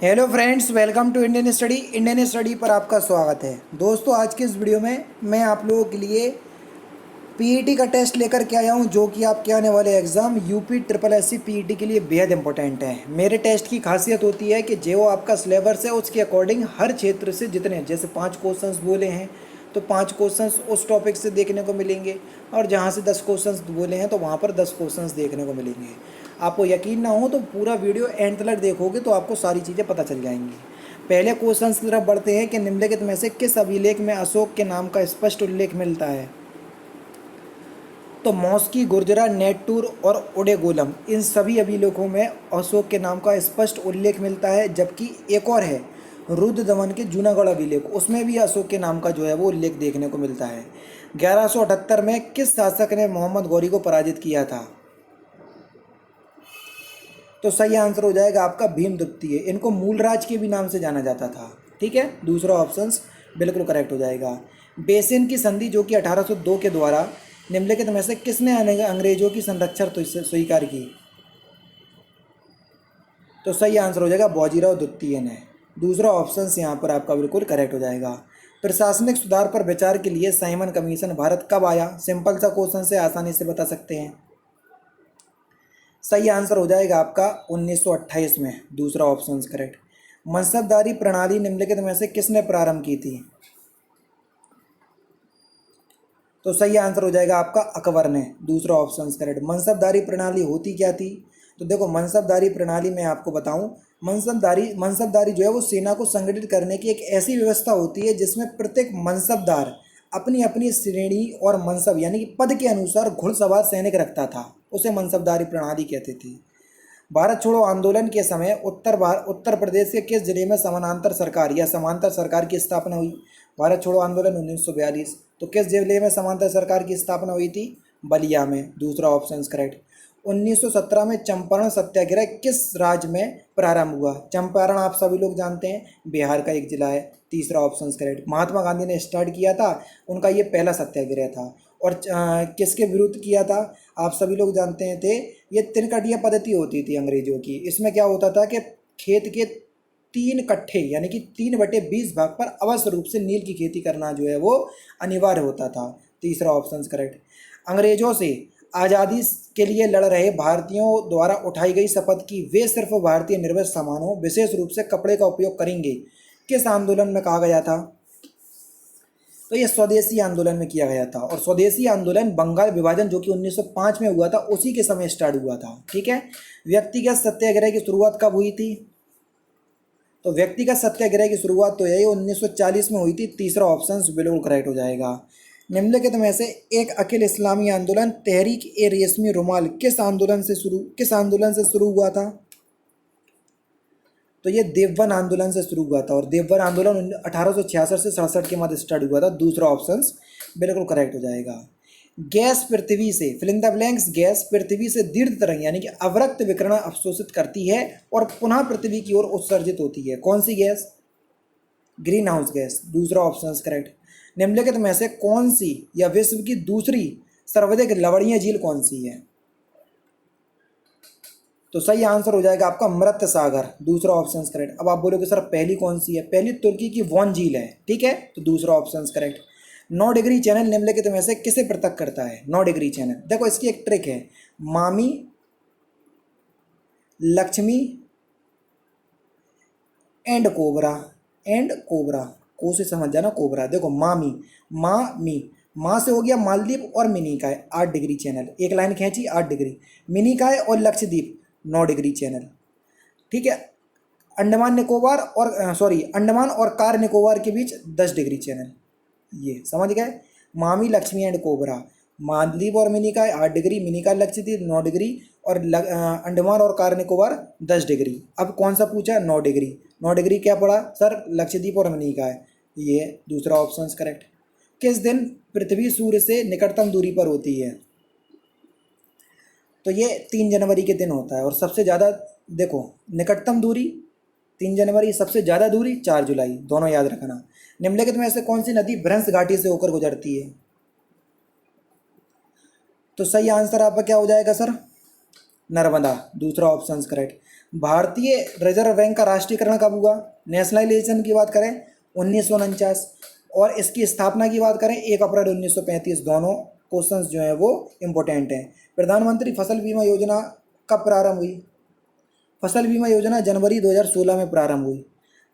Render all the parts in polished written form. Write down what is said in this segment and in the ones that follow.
Hello friends, welcome to Indian study पर आपका स्वागत है। दोस्तों, आज के इस वीडियो में मैं आप लोगों के लिए पीईटी का टेस्ट लेकर के आया हूं, जो कि आपके आने वाले exam UP triple SC PET के लिए बेहद इंपॉर्टेंट है। मेरे टेस्ट की खासियत होती है कि जो आपका सिलेबस है उसके अकॉर्डिंग हर क्षेत्र से जितने जैसे 5 क्वेश्चंस बोले हैं तो 5 क्वेश्चंस उस टॉपिक से देखने को मिलेंगे, और जहाँ से 10 क्वेश्चंस बोले हैं तो वहाँ पर 10 क्वेश्चंस देखने को मिलेंगे। आपको यकीन ना हो तो पूरा वीडियो एंड तक देखोगे तो आपको सारी चीज़ें पता चल जाएंगी। पहले क्वेश्चन की तरफ बढ़ते हैं कि निम्नलिखित में से किस अभिलेख में अशोक के नाम का स्पष्ट उल्लेख मिलता है। तो मौस्की, गुर्जरा, नेट्टूर और ओडेगोलम, इन सभी अभिलेखों में अशोक के नाम का स्पष्ट उल्लेख मिलता है। जबकि एक और है रुद्र दमन के जूनागढ़ अभिलेख, उसमें भी अशोक के नाम का जो है वो उल्लेख देखने को मिलता है। 1178 में किस शासक ने मोहम्मद गौरी को पराजित किया था। तो सही आंसर हो जाएगा आपका भीम द्वितीय। इनको मूलराज के भी नाम से जाना जाता था। ठीक है, दूसरा ऑप्शन बिल्कुल करेक्ट हो जाएगा। बेसिन की संधि, जो कि 1802 के द्वारा निम्नलिखित में से किसने अंग्रेजों की संरक्षण तो स्वीकार की। तो सही आंसर हो जाएगा बाजीराव द्वितीय ने। दूसरा ऑप्शन यहाँ पर आपका बिल्कुल करेक्ट हो जाएगा। प्रशासनिक सुधार पर विचार के लिए साइमन कमीशन भारत कब आया। सिंपल सा क्वेश्चन से आसानी से बता सकते हैं। सही आंसर हो जाएगा आपका 1928 में। दूसरा ऑप्शन करेक्ट। मनसबदारी प्रणाली निम्नलिखित में से किसने प्रारंभ की थी। तो सही आंसर हो जाएगा आपका अकबर ने। दूसरा ऑप्शन करेक्ट। मनसबदारी प्रणाली होती क्या थी। तो देखो, मनसबदारी प्रणाली में आपको बताऊं, मनसबदारी जो है वो सेना को संगठित करने की एक ऐसी व्यवस्था होती है जिसमें प्रत्येक मनसबदार अपनी अपनी श्रेणी और मनसब यानी कि पद के अनुसार घुड़सवार सैनिक रखता था। उसे मनसबदारी प्रणाली कहते थे। भारत छोड़ो आंदोलन के समय उत्तर प्रदेश के किस जिले में समानांतर सरकार या समांतर सरकार की स्थापना हुई। भारत छोड़ो आंदोलन 1942, तो किस जिले में समांतर सरकार की स्थापना हुई थी। बलिया में। दूसरा ऑप्शन करेक्ट। 1917 में चंपारण सत्याग्रह किस राज्य में प्रारंभ हुआ। चंपारण आप सभी लोग जानते हैं, बिहार का एक जिला है। तीसरा ऑप्शन करेक्ट। महात्मा गांधी ने स्टार्ट किया था, उनका ये पहला सत्याग्रह था। और किसके विरुद्ध किया था, आप सभी लोग जानते हैं थे, ये तिनकटिया पद्धति होती थी अंग्रेजों की। इसमें क्या होता था कि खेत के 3 कट्ठे यानी कि 3/20 भाग पर अवश्य रूप से नील की खेती करना जो है वो अनिवार्य होता था। तीसरा ऑप्शन करेक्ट। अंग्रेजों से आज़ादी के लिए लड़ रहे भारतीयों द्वारा उठाई गई शपथ की वे सिर्फ भारतीय निर्मित सामानों विशेष रूप से कपड़े का उपयोग करेंगे, किस आंदोलन में कहा गया था। तो ये स्वदेशी आंदोलन में किया गया था। और स्वदेशी आंदोलन बंगाल विभाजन जो कि 1905 में हुआ था उसी के समय स्टार्ट हुआ था। ठीक है। व्यक्तिगत सत्याग्रह की शुरुआत कब हुई थी। तो व्यक्तिगत सत्याग्रह की शुरुआत तो यही 1940 में हुई थी। तीसरा ऑप्शन बिल्कुल करेक्ट हो जाएगा। निम्नलिखित में से एक अखिल इस्लामी आंदोलन तहरीक ए रेशमी रुमाल किस आंदोलन से शुरू हुआ था। तो ये देवबंद आंदोलन से शुरू हुआ था, और देवबंद आंदोलन 1866 से 67 के मध्य स्टार्ट हुआ था। दूसरा ऑप्शन बिल्कुल करेक्ट हो जाएगा। गैस पृथ्वी से fill in the blanks, gas पृथ्वी से दीर्घ तरंग यानी कि अवरक्त विकिरण अवशोषित करती है और पुनः पृथ्वी की ओर उत्सर्जित होती है। कौन सी गैस। Green house gas. दूसरा ऑप्शन करेक्ट। निम्नलिखित में से कौन सी या विश्व की दूसरी सर्वाधिक लवणीय झील कौन सी है। तो सही आंसर हो जाएगा आपका मृत सागर। दूसरा ऑप्शन करेक्ट। अब आप बोलोगे सर पहली कौन सी है। पहली तुर्की की वॉन झील है। ठीक है, तो दूसरा ऑप्शन करेक्ट। 9 डिग्री चैनल निम्नलिखित में से किसे पृथक करता है। 9 डिग्री चैनल, देखो इसकी एक ट्रिक है। मामी, लक्ष्मी एंड कोबरा। को से समझ जाना, कोबरा। देखो मामी, माँ से हो गया मालदीव और मिनी का है 8 डिग्री चैनल। एक लाइन खींची 8 डिग्री। मिनी का है और लक्षद्वीप 9 डिग्री चैनल। ठीक है। अंडमान और कार निकोबार के बीच 10 डिग्री चैनल। ये समझ गए। मामी, लक्ष्मी एंड कोबरा। मालदीव और मिनी का 8 डिग्री, मिनी का लक्षद्वीप 9 डिग्री, और अंडमान और कार निकोबार 10 डिग्री। अब कौन सा पूछा। 9 डिग्री। 9 डिग्री क्या पड़ा सर। लक्षद्वीप और मिनी का है। ये दूसरा ऑप्शन करेक्ट। किस दिन पृथ्वी सूर्य से निकटतम दूरी पर होती है। तो ये 3 जनवरी के दिन होता है। और सबसे ज़्यादा देखो, निकटतम दूरी 3 जनवरी, सबसे ज़्यादा दूरी 4 जुलाई, दोनों याद रखना। निम्नलिखित में से कौन सी नदी भ्रंश घाटी से होकर गुजरती है। तो सही आंसर आपका क्या हो जाएगा सर। नर्मदा। दूसरा ऑप्शन करेक्ट। भारतीय रिजर्व बैंक का राष्ट्रीयकरण कब हुआ? नेशनलाइजेशन की बात करें 1949, और इसकी स्थापना की बात करें 1 अप्रैल 1935। दोनों क्वेश्चंस जो हैं वो इम्पोर्टेंट हैं। प्रधानमंत्री फसल बीमा योजना कब प्रारंभ हुई? फसल बीमा योजना जनवरी 2016 में प्रारंभ हुई।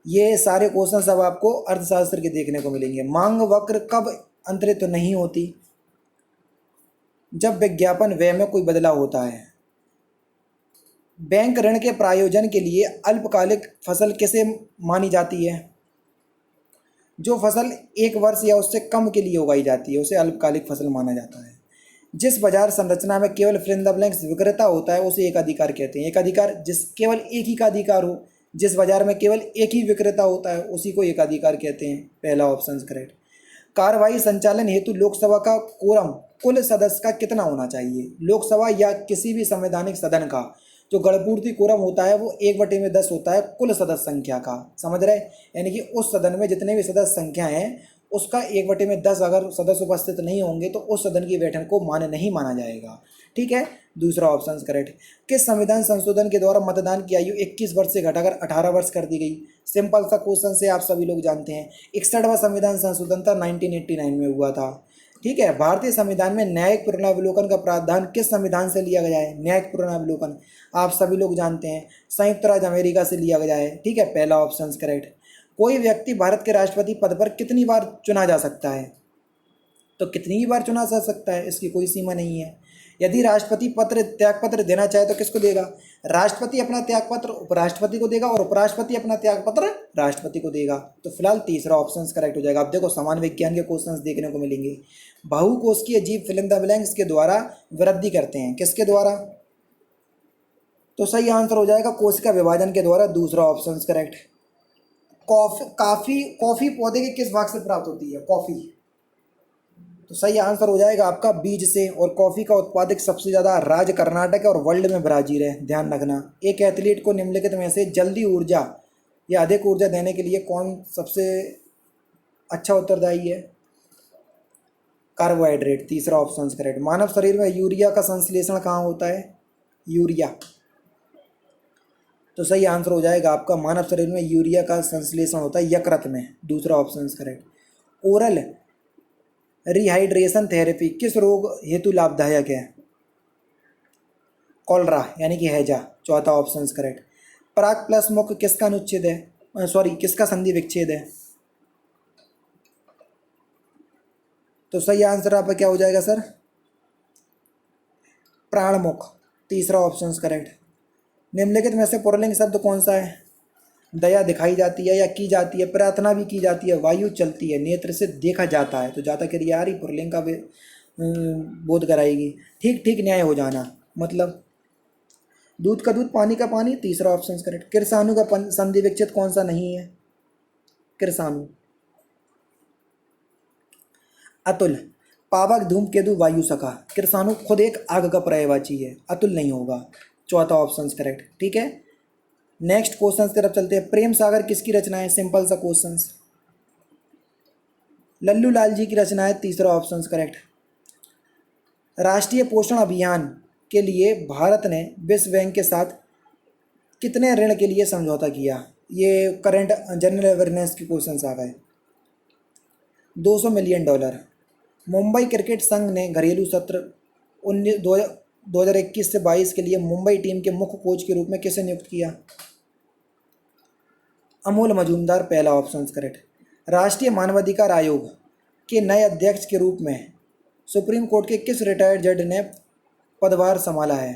ये सारे क्वेश्चंस अब आपको अर्थशास्त्र के देखने को मिलेंगे। मांग वक्र कब अंतरित नहीं होती? जब विज्ञापन व्यय में कोई बदलाव होता है। बैंक ऋण के प्रायोजन के लिए अल्पकालिक फसल किसे मानी जाती है? जो फसल 1 वर्ष या उससे कम के लिए उगाई जाती है उसे अल्पकालिक फसल माना जाता है। जिस बाजार संरचना में केवल फिल इन द ब्लैंक्स विक्रेता होता है उसे एकाधिकार कहते हैं। एकाधिकार जिस केवल एक ही का अधिकार हो, जिस बाजार में केवल एक ही विक्रेता होता है उसी को एकाधिकार कहते हैं। पहला ऑप्शन करेक्ट। कार्यवाही संचालन हेतु लोकसभा का कोरम कुल सदस्य का कितना होना चाहिए? लोकसभा या किसी भी संवैधानिक सदन का जो गणपूर्ति कोरम होता है वो 1/10 होता है कुल सदस्य संख्या का। समझ रहे? यानी कि उस सदन में जितने भी सदस्य संख्या हैं उसका 1/10 अगर सदस्य उपस्थित नहीं होंगे तो उस सदन की बैठक को मान्य नहीं माना जाएगा। ठीक है, दूसरा ऑप्शन करेक्ट। किस संविधान संशोधन के द्वारा मतदान की आयु 21 वर्ष से घटाकर 18 वर्ष कर दी गई? सिंपल सा क्वेश्चन से आप सभी लोग जानते हैं। 61वां संविधान संशोधन था 1989 में हुआ था। ठीक है। भारतीय संविधान में न्यायिक पुनरावलोकन का प्रावधान किस संविधान से लिया गया है? न्यायिक पुनरावलोकन आप सभी लोग जानते हैं संयुक्त राज्य अमेरिका से लिया गया है। ठीक है, पहला ऑप्शन करेक्ट। कोई व्यक्ति भारत के राष्ट्रपति पद पर कितनी बार चुना जा सकता है? तो कितनी ही बार चुना जा सकता है, इसकी कोई सीमा नहीं है। यदि राष्ट्रपति त्यागपत्र देना चाहे तो किसको देगा? राष्ट्रपति अपना त्यागपत्र उपराष्ट्रपति को देगा और उपराष्ट्रपति अपना त्यागपत्र राष्ट्रपति को देगा। तो फिलहाल तीसरा ऑप्शन करेक्ट हो जाएगा। अब देखो समान विज्ञान के क्वेश्चंस देखने को मिलेंगे। बहुकोषीय जीव फिल इन द ब्लैंक्स के द्वारा वृद्धि करते हैं, किसके द्वारा? तो सही आंसर हो जाएगा कोशिका विभाजन के द्वारा, दूसरा ऑप्शन करेक्ट। कॉफी पौधे के किस भाग से प्राप्त होती है? कॉफी। तो सही आंसर हो जाएगा आपका बीज से। और कॉफ़ी का उत्पादक सबसे ज़्यादा राज्य कर्नाटक है और वर्ल्ड में ब्राज़ील है, ध्यान रखना। एक एथलीट को निम्नलिखित में से जल्दी ऊर्जा या अधिक ऊर्जा देने के लिए कौन सबसे अच्छा उत्तरदायी है? कार्बोहाइड्रेट, तीसरा ऑप्शन करेक्ट। मानव शरीर में यूरिया का संश्लेषण कहाँ होता है? यूरिया। तो सही आंसर हो जाएगा आपका मानव शरीर में यूरिया का संश्लेषण होता है यकृत में, दूसरा option correct. Oral rehydration therapy किस रोग हेतु लाभदायक है? कॉलरा यानी कि हैजा, चौथा ऑप्शन करेक्ट। पराग प्लस मुख किसका अनुच्छेद है, किसका संधि विच्छेद है? तो सही आंसर आपका क्या हो जाएगा सर? प्राणमुख, तीसरा ऑप्शन करेक्ट। निम्नलिखित में से पुल्लिंग शब्द कौन सा है? दया दिखाई जाती है या की जाती है, प्रार्थना भी की जाती है, वायु चलती है, नेत्र से देखा जाता है। तो जाता क्रिया आ रही पुल्लिंग का बोध कराएगी। ठीक ठीक न्याय हो जाना, मतलब दूध का दूध पानी का पानी, तीसरा ऑप्शन करेक्ट। किरसाणु का संधि विच्छेद कौन सा नहीं है? किरसाणु। अतुल, पावक धूमकेतु वायु सखा, किरसाणु खुद एक आग का पर्यायवाची है, अतुल नहीं होगा, चौथा ऑप्शन करेक्ट। ठीक है, नेक्स्ट क्वेश्चन की तरफ चलते हैं। प्रेम सागर किसकी रचना है? सिंपल सा क्वेश्चन, लल्लू लाल जी की रचना है, तीसरा ऑप्शन करेक्ट। राष्ट्रीय पोषण अभियान के लिए भारत ने विश्व बैंक के साथ कितने ऋण के लिए समझौता किया? ये करंट जनरल अवेयरनेस के क्वेश्चन आ गए। $200 मिलियन। मुंबई क्रिकेट संघ ने घरेलू सत्र 2021 से 22 के लिए मुंबई टीम के मुख्य कोच के रूप में किसे नियुक्त किया? अमोल मजूमदार, पहला ऑप्शन करेक्ट। राष्ट्रीय मानवाधिकार आयोग के नए अध्यक्ष के रूप में सुप्रीम कोर्ट के किस रिटायर्ड जज ने पदभार संभाला है?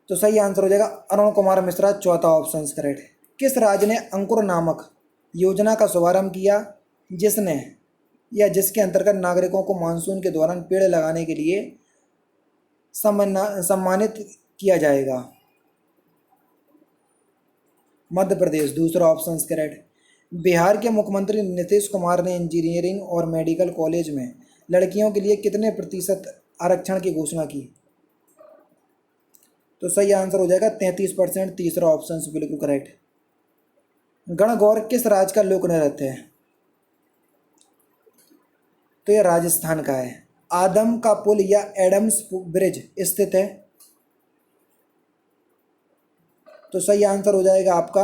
तो सही आंसर हो जाएगा अरुण कुमार मिश्रा, चौथा ऑप्शन करेक्ट। किस राज्य ने अंकुर नामक योजना का शुभारंभ किया जिसने या जिसके अंतर्गत नागरिकों को मानसून के दौरान पेड़ लगाने के लिए सम्मानित किया जाएगा? मध्य प्रदेश, दूसरा ऑप्शन करेक्ट। बिहार के मुख्यमंत्री नीतीश कुमार ने इंजीनियरिंग और मेडिकल कॉलेज में लड़कियों के लिए कितने प्रतिशत आरक्षण की घोषणा की? तो सही आंसर हो जाएगा 33%, तीसरा ऑप्शन बिल्कुल करेक्ट। गणगौर किस राज्य का लोक नृत्य है? तो ये राजस्थान का है। आदम का पुल या एडम्स ब्रिज स्थित है? तो सही आंसर हो जाएगा आपका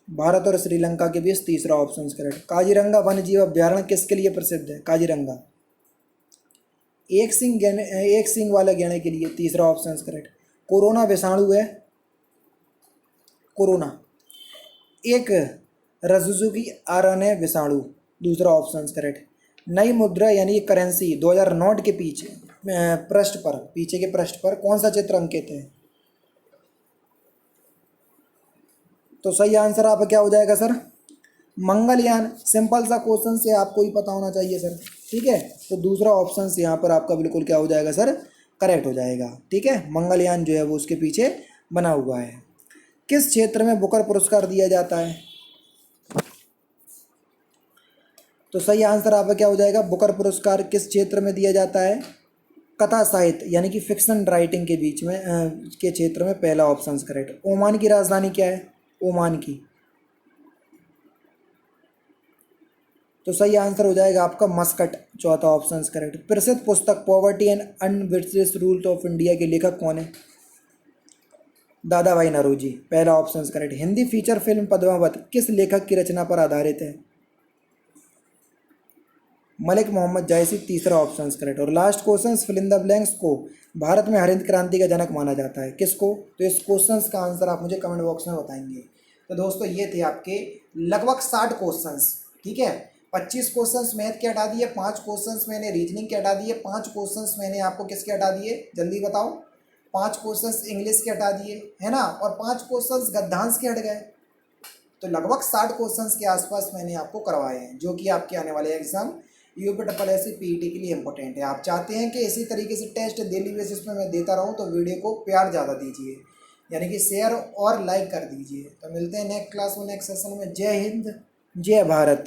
भारत और श्रीलंका के बीच, तीसरा ऑप्शन करेक्ट। काजीरंगा वन्य जीव अभ्यारण्य किसके लिए प्रसिद्ध है? काजीरंगा एक सिंग वाले गैंडे के लिए, तीसरा ऑप्शन करेक्ट। कोरोना विषाणु है, कोरोना एक रज्जुकी आरएनए विषाणु, दूसरा ऑप्शन करेक्ट। नई मुद्रा यानी करेंसी 2000 नोट के पीछे पीछे के पृष्ठ पर कौन सा चित्र अंकित है? तो सही आंसर आपका क्या हो जाएगा सर? मंगलयान। सिंपल सा क्वेश्चन से आपको ही पता होना चाहिए सर, ठीक है। तो दूसरा ऑप्शन यहाँ पर आपका बिल्कुल क्या हो जाएगा सर? करेक्ट हो जाएगा, ठीक है। मंगलयान जो है वो उसके पीछे बना हुआ है। किस क्षेत्र में बुकर पुरस्कार दिया जाता है? तो सही आंसर आपका क्या हो जाएगा? बुकर पुरस्कार किस क्षेत्र में दिया जाता है? कथा साहित्य यानी कि फिक्शन राइटिंग के बीच में के क्षेत्र में, पहला ऑप्शन करेक्ट। ओमान की राजधानी क्या है? ओमान की। तो सही आंसर हो जाएगा आपका मस्कट, चौथा ऑप्शन करेक्ट। प्रसिद्ध पुस्तक poverty and un-British rules of India के लेखक कौन है? दादा भाई नौरोजी, पहला option correct. Hindi feature film Padmaavat किस लेखक की रचना पर आधारित है? मलिक मोहम्मद जायसी, तीसरा ऑप्शन करेक्ट। और last question, fill in the blanks को भारत में हरित क्रांति का जनक माना जाता है, किसको? तो इस क्वेश्चन का आंसर आप मुझे कमेंट बॉक्स में बताएंगे। तो दोस्तों ये थे आपके लगभग 60 क्वेश्चन, ठीक है। 25 क्वेश्चंस मैथ के हटा दिए, 5 क्वेश्चंस मैंने रीजनिंग के हटा दिए, 5 क्वेश्चंस मैंने आपको किसके हटा दिए, जल्दी बताओ। 5 क्वेश्चंस इंग्लिश के हटा दिए, है ना, और 5 क्वेश्चंस गद्यांश के हट गए। तो लगभग 60 क्वेश्चंस के आसपास मैंने आपको करवाए हैं, जो कि आपके आने वाले एग्जाम यूपीएससी पीईटी के लिए इंपॉर्टेंट है। आप चाहते हैं कि इसी तरीके से टेस्ट डेली बेसिस पे मैं देता रहूं, तो वीडियो को प्यार ज़्यादा दीजिए, यानी कि शेयर और लाइक कर दीजिए। तो मिलते हैं नेक्स्ट क्लास में, नेक्स्ट सेशन में। जय हिंद, जय भारत।